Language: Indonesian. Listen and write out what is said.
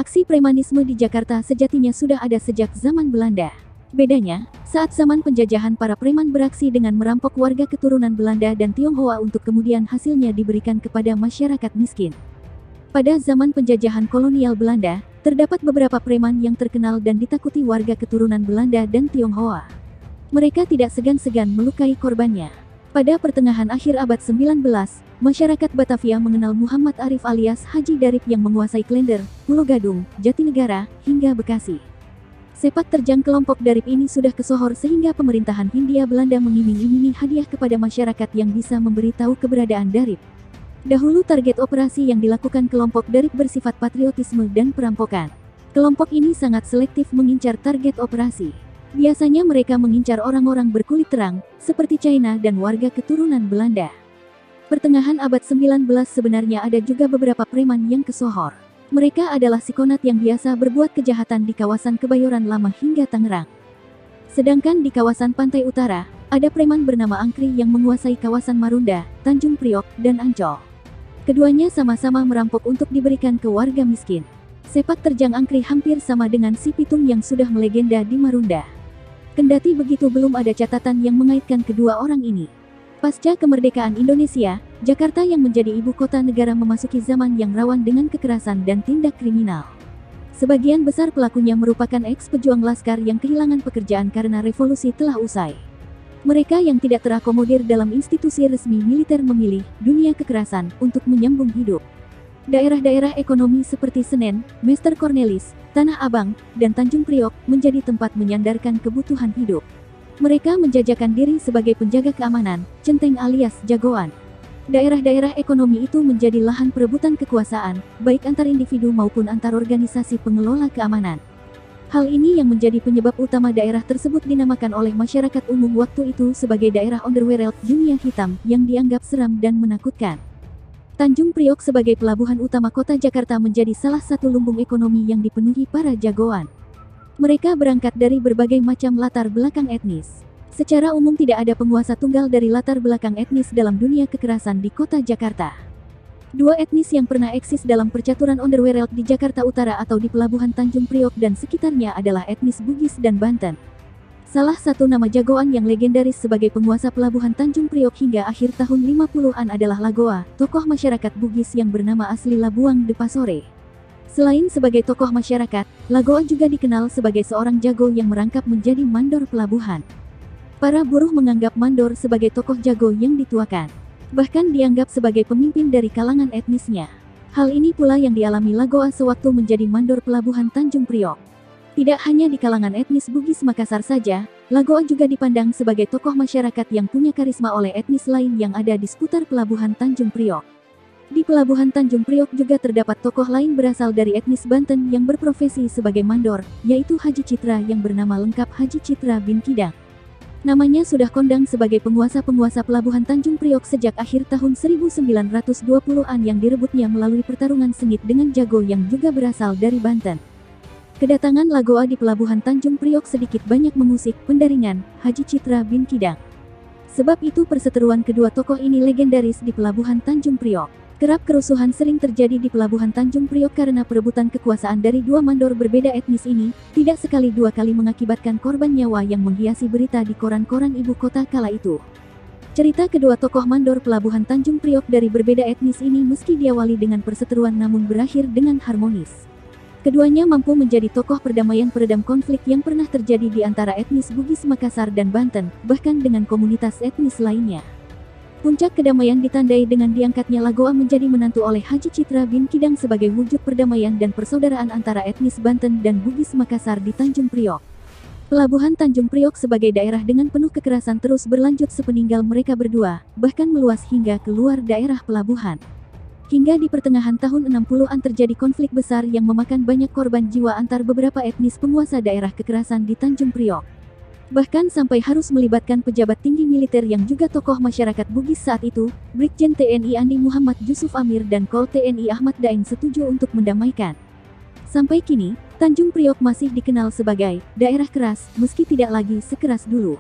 Aksi premanisme di Jakarta sejatinya sudah ada sejak zaman Belanda. Bedanya, saat zaman penjajahan para preman beraksi dengan merampok warga keturunan Belanda dan Tionghoa untuk kemudian hasilnya diberikan kepada masyarakat miskin. Pada zaman penjajahan kolonial Belanda, terdapat beberapa preman yang terkenal dan ditakuti warga keturunan Belanda dan Tionghoa. Mereka tidak segan-segan melukai korbannya. Pada pertengahan akhir abad 19, masyarakat Batavia mengenal Muhammad Arif alias Haji Darip yang menguasai Klender, Pulau Gadung, Jatinegara, hingga Bekasi. Sepak terjang kelompok Darip ini sudah kesohor sehingga pemerintahan Hindia Belanda mengiming-imingi hadiah kepada masyarakat yang bisa memberitahu keberadaan Darip. Dahulu target operasi yang dilakukan kelompok Darip bersifat patriotisme dan perampokan. Kelompok ini sangat selektif mengincar target operasi. Biasanya mereka mengincar orang-orang berkulit terang, seperti China dan warga keturunan Belanda. Pertengahan abad 19 sebenarnya ada juga beberapa preman yang kesohor. Mereka adalah sikonat yang biasa berbuat kejahatan di kawasan Kebayoran Lama hingga Tangerang. Sedangkan di kawasan pantai utara, ada preman bernama Angkri yang menguasai kawasan Marunda, Tanjung Priok, dan Ancol. Keduanya sama-sama merampok untuk diberikan ke warga miskin. Sepak terjang Angkri hampir sama dengan si Pitung yang sudah melegenda di Marunda. Kendati begitu belum ada catatan yang mengaitkan kedua orang ini. Pasca kemerdekaan Indonesia, Jakarta yang menjadi ibu kota negara memasuki zaman yang rawan dengan kekerasan dan tindak kriminal. Sebagian besar pelakunya merupakan eks-pejuang laskar yang kehilangan pekerjaan karena revolusi telah usai. Mereka yang tidak terakomodir dalam institusi resmi militer memilih dunia kekerasan untuk menyambung hidup. Daerah-daerah ekonomi seperti Senen, Mester Cornelis, Tanah Abang, dan Tanjung Priok menjadi tempat menyandarkan kebutuhan hidup. Mereka menjajakan diri sebagai penjaga keamanan, centeng alias jagoan. Daerah-daerah ekonomi itu menjadi lahan perebutan kekuasaan, baik antar individu maupun antar organisasi pengelola keamanan. Hal ini yang menjadi penyebab utama daerah tersebut dinamakan oleh masyarakat umum waktu itu sebagai daerah underworld dunia hitam yang dianggap seram dan menakutkan. Tanjung Priok sebagai pelabuhan utama kota Jakarta menjadi salah satu lumbung ekonomi yang dipenuhi para jagoan. Mereka berangkat dari berbagai macam latar belakang etnis. Secara umum tidak ada penguasa tunggal dari latar belakang etnis dalam dunia kekerasan di kota Jakarta. Dua etnis yang pernah eksis dalam percaturan underworld di Jakarta Utara atau di pelabuhan Tanjung Priok dan sekitarnya adalah etnis Bugis dan Banten. Salah satu nama jagoan yang legendaris sebagai penguasa pelabuhan Tanjung Priok hingga akhir tahun 50-an adalah Lagoa, tokoh masyarakat Bugis yang bernama asli Labuang de Pasore. Selain sebagai tokoh masyarakat, Lagoa juga dikenal sebagai seorang jago yang merangkap menjadi mandor pelabuhan. Para buruh menganggap mandor sebagai tokoh jago yang dituakan. Bahkan dianggap sebagai pemimpin dari kalangan etnisnya. Hal ini pula yang dialami Lagoa sewaktu menjadi mandor pelabuhan Tanjung Priok. Tidak hanya di kalangan etnis Bugis Makassar saja, Lagoa juga dipandang sebagai tokoh masyarakat yang punya karisma oleh etnis lain yang ada di seputar pelabuhan Tanjung Priok. Di pelabuhan Tanjung Priok juga terdapat tokoh lain berasal dari etnis Banten yang berprofesi sebagai mandor, yaitu Haji Citra yang bernama lengkap Haji Citra bin Kidang. Namanya sudah kondang sebagai penguasa-penguasa pelabuhan Tanjung Priok sejak akhir tahun 1920-an yang direbutnya melalui pertarungan sengit dengan jago yang juga berasal dari Banten. Kedatangan Lagoa di pelabuhan Tanjung Priok sedikit banyak mengusik pendaringan Haji Citra bin Kidang. Sebab itu perseteruan kedua tokoh ini legendaris di pelabuhan Tanjung Priok. Kerap kerusuhan sering terjadi di pelabuhan Tanjung Priok karena perebutan kekuasaan dari dua mandor berbeda etnis ini, tidak sekali dua kali mengakibatkan korban nyawa yang menghiasi berita di koran-koran ibu kota kala itu. Cerita kedua tokoh mandor pelabuhan Tanjung Priok dari berbeda etnis ini meski diawali dengan perseteruan namun berakhir dengan harmonis. Keduanya mampu menjadi tokoh perdamaian peredam konflik yang pernah terjadi di antara etnis Bugis Makassar dan Banten, bahkan dengan komunitas etnis lainnya. Puncak kedamaian ditandai dengan diangkatnya Lagoa menjadi menantu oleh Haji Citra bin Kidang sebagai wujud perdamaian dan persaudaraan antara etnis Banten dan Bugis Makassar di Tanjung Priok. Pelabuhan Tanjung Priok sebagai daerah dengan penuh kekerasan terus berlanjut sepeninggal mereka berdua, bahkan meluas hingga keluar daerah pelabuhan. Hingga di pertengahan tahun 60-an terjadi konflik besar yang memakan banyak korban jiwa antar beberapa etnis penguasa daerah kekerasan di Tanjung Priok. Bahkan sampai harus melibatkan pejabat tinggi militer yang juga tokoh masyarakat Bugis saat itu, Brigjen TNI Andi Muhammad Yusuf Amir dan Kol TNI Ahmad Daeng setuju untuk mendamaikan. Sampai kini, Tanjung Priok masih dikenal sebagai daerah keras, meski tidak lagi sekeras dulu.